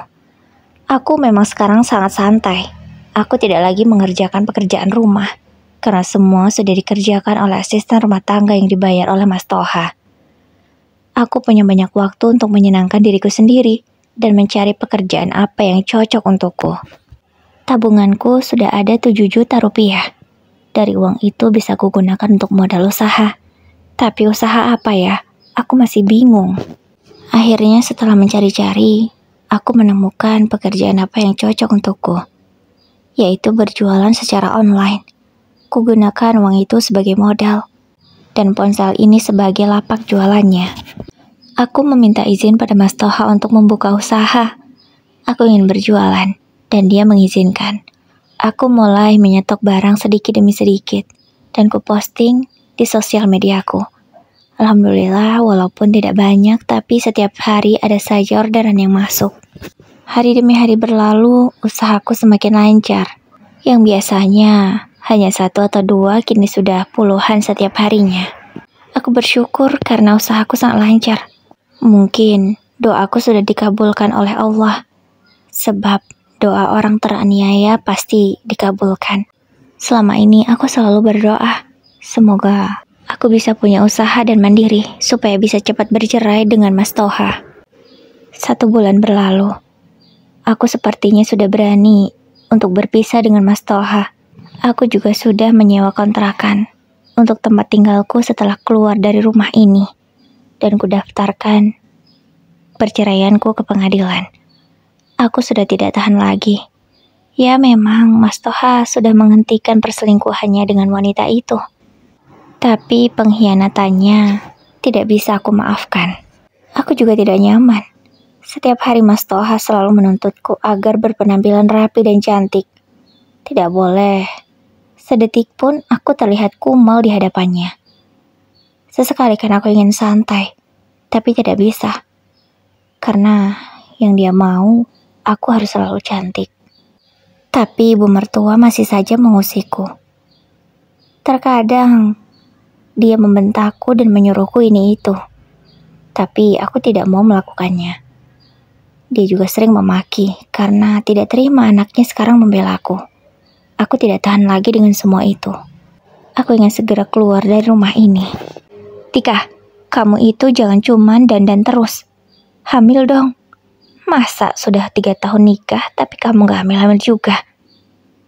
Aku memang sekarang sangat santai. Aku tidak lagi mengerjakan pekerjaan rumah. Karena semua sudah dikerjakan oleh asisten rumah tangga yang dibayar oleh Mas Toha. Aku punya banyak waktu untuk menyenangkan diriku sendiri dan mencari pekerjaan apa yang cocok untukku. Tabunganku sudah ada 7 juta rupiah. Dari uang itu bisa kugunakan untuk modal usaha. Tapi usaha apa ya? Aku masih bingung. Akhirnya setelah mencari-cari, aku menemukan pekerjaan apa yang cocok untukku. Yaitu berjualan secara online. Kugunakan uang itu sebagai modal, dan ponsel ini sebagai lapak jualannya. Aku meminta izin pada Mas Toha untuk membuka usaha. Aku ingin berjualan, dan dia mengizinkan. Aku mulai menyetok barang sedikit demi sedikit, dan kuposting di sosial mediaku. Alhamdulillah, walaupun tidak banyak, tapi setiap hari ada saja orderan yang masuk. Hari demi hari berlalu, usahaku semakin lancar. Yang biasanya hanya 1 atau 2, kini sudah puluhan setiap harinya. Aku bersyukur karena usahaku sangat lancar. Mungkin doaku sudah dikabulkan oleh Allah. Sebab doa orang teraniaya pasti dikabulkan. Selama ini aku selalu berdoa. Semoga aku bisa punya usaha dan mandiri supaya bisa cepat bercerai dengan Mas Toha. 1 bulan berlalu. Aku sepertinya sudah berani untuk berpisah dengan Mas Toha. Aku juga sudah menyewa kontrakan untuk tempat tinggalku setelah keluar dari rumah ini. Dan kudaftarkan perceraianku ke pengadilan. Aku sudah tidak tahan lagi. Ya memang Mas Toha sudah menghentikan perselingkuhannya dengan wanita itu. Tapi pengkhianatannya tidak bisa aku maafkan. Aku juga tidak nyaman. Setiap hari Mas Toha selalu menuntutku agar berpenampilan rapi dan cantik. Tidak boleh sedetik pun aku terlihat kumal di hadapannya. Sesekali kan aku ingin santai, tapi tidak bisa. Karena yang dia mau, aku harus selalu cantik. Tapi ibu mertua masih saja mengusikku. Terkadang dia membentakku dan menyuruhku ini itu. Tapi aku tidak mau melakukannya. Dia juga sering memaki karena tidak terima anaknya sekarang membela aku. Aku tidak tahan lagi dengan semua itu. Aku ingin segera keluar dari rumah ini. Tika, kamu itu jangan cuman dandan terus. Hamil dong. Masa sudah 3 tahun nikah tapi kamu gak hamil-hamil juga?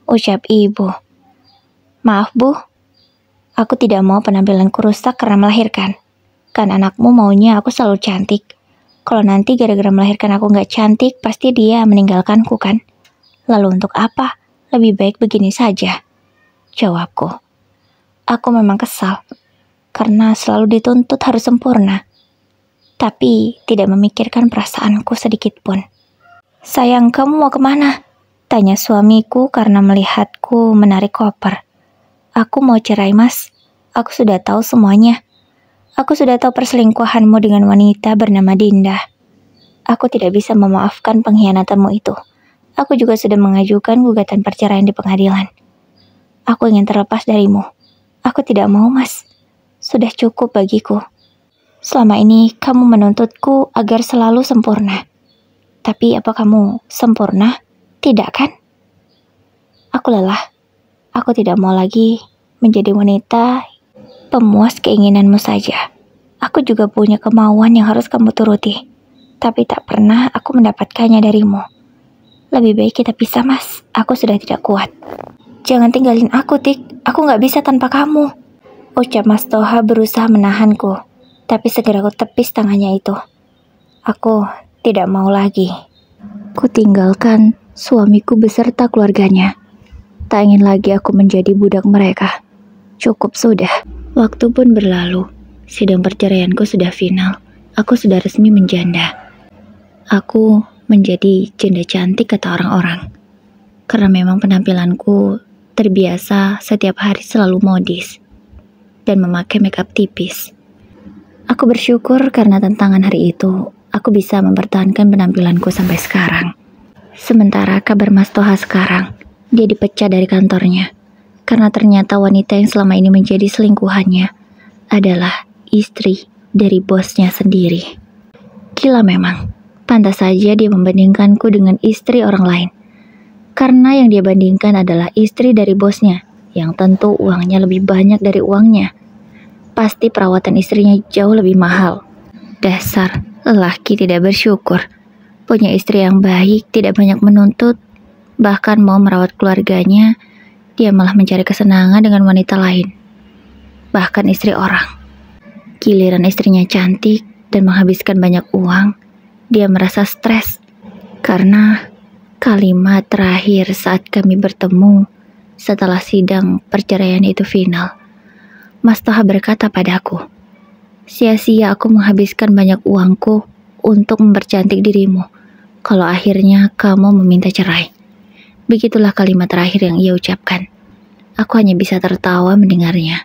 Ucap ibu. Maaf bu, aku tidak mau penampilanku rusak karena melahirkan. Kan anakmu maunya aku selalu cantik. Kalau nanti gara-gara melahirkan aku nggak cantik, pasti dia meninggalkanku kan? Lalu untuk apa? Lebih baik begini saja. Jawabku. Aku memang kesal, karena selalu dituntut harus sempurna. Tapi tidak memikirkan perasaanku sedikit pun. Sayang, kamu mau kemana? Tanya suamiku karena melihatku menarik koper. Aku mau cerai, Mas. Aku sudah tahu semuanya. Aku sudah tahu perselingkuhanmu dengan wanita bernama Dinda. Aku tidak bisa memaafkan pengkhianatanmu itu. Aku juga sudah mengajukan gugatan perceraian di pengadilan. Aku ingin terlepas darimu. Aku tidak mau, Mas. Sudah cukup bagiku. Selama ini kamu menuntutku agar selalu sempurna. Tapi apa kamu sempurna? Tidak kan? Aku lelah. Aku tidak mau lagi menjadi wanita pemuas keinginanmu saja. Aku juga punya kemauan yang harus kamu turuti. Tapi tak pernah aku mendapatkannya darimu. Lebih baik kita pisah, Mas. Aku sudah tidak kuat. Jangan tinggalin aku, Tik. Aku gak bisa tanpa kamu. Ucap Mas Toha berusaha menahanku. Tapi segera aku tepis tangannya itu. Aku tidak mau lagi. Kutinggalkan suamiku beserta keluarganya. Tak ingin lagi aku menjadi budak mereka. Cukup sudah. Waktu pun berlalu. Sidang perceraianku sudah final. Aku sudah resmi menjanda. Aku menjadi janda cantik kata orang-orang. Karena memang penampilanku terbiasa setiap hari selalu modis dan memakai makeup tipis. Aku bersyukur karena tantangan hari itu, aku bisa mempertahankan penampilanku sampai sekarang. Sementara kabar Mas Toha sekarang, dia dipecat dari kantornya. Karena ternyata wanita yang selama ini menjadi selingkuhannya adalah istri dari bosnya sendiri. Gila memang, pantas saja dia membandingkanku dengan istri orang lain. Karena yang dia bandingkan adalah istri dari bosnya, yang tentu uangnya lebih banyak dari uangnya. Pasti perawatan istrinya jauh lebih mahal. Dasar lelaki tidak bersyukur. Punya istri yang baik, tidak banyak menuntut, bahkan mau merawat keluarganya, dia malah mencari kesenangan dengan wanita lain. Bahkan istri orang. Giliran istrinya cantik dan menghabiskan banyak uang, dia merasa stres. Karena kalimat terakhir saat kami bertemu setelah sidang perceraian itu final, Mas Toha berkata padaku, sia-sia aku menghabiskan banyak uangku untuk mempercantik dirimu, kalau akhirnya kamu meminta cerai. Begitulah kalimat terakhir yang ia ucapkan. Aku hanya bisa tertawa mendengarnya.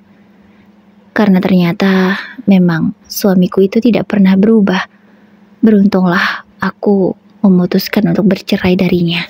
Karena ternyata memang suamiku itu tidak pernah berubah. Beruntunglah aku memutuskan untuk bercerai darinya.